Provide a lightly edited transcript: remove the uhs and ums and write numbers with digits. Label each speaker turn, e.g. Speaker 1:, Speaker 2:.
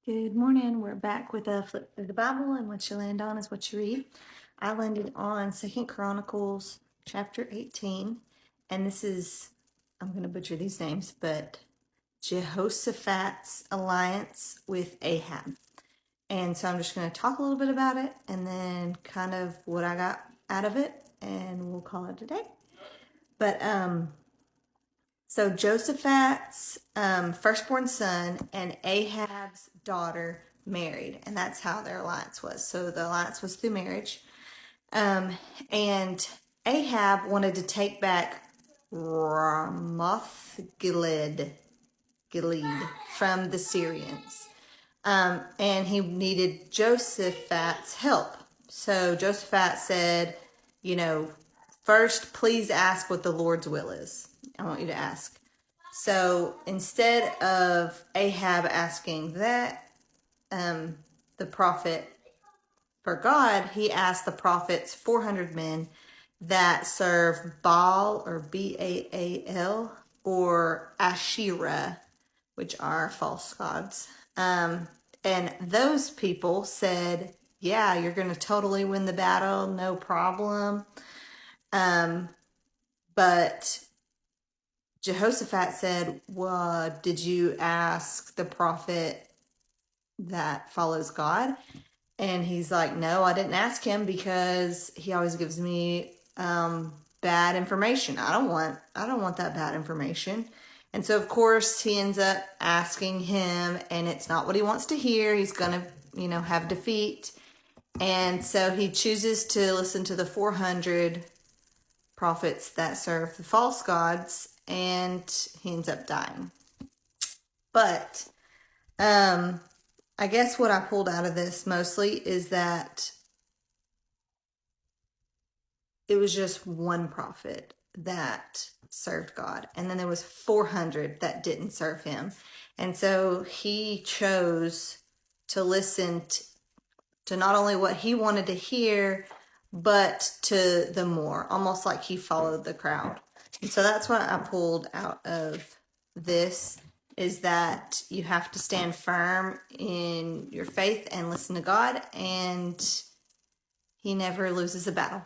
Speaker 1: Good morning. We're back with a flip through the Bible, and what you land on is what you read. I landed on 2 Chronicles Chapter 18, and this is, I'm going to butcher these names, but Jehoshaphat's alliance with Ahab. And so I'm just going to talk a little bit about it and then kind of what I got out of it, and we'll call it a day. But so Josaphat's firstborn son and Ahab's daughter married, and that's how their alliance was. So the alliance was through marriage. And Ahab wanted to take back Ramoth Gilead from the Syrians. And he needed Josaphat's help. So Josaphat said, first, please ask what the Lord's will is. I want you to ask. So instead of Ahab asking that, the prophet for God, he asked the prophet's 400 men that serve Baal, or Baal, or Asherah, which are false gods. And those people said, yeah, you're going to totally win the battle, no problem. But Jehoshaphat said, well, did you ask the prophet that follows God? And he's like, no, I didn't ask him because he always gives me bad information. I don't want that bad information. And so, of course, he ends up asking him, and it's not what he wants to hear. He's going to, have defeat. And so he chooses to listen to the 400 prophets that serve the false gods, and he ends up dying. But I guess what I pulled out of this mostly is that it was just one prophet that served God, and then there was 400 that didn't serve him. And so he chose to listen to not only what he wanted to hear, but to the more, almost like he followed the crowd. And so that's what I pulled out of this, is that you have to stand firm in your faith and listen to God, and he never loses a battle.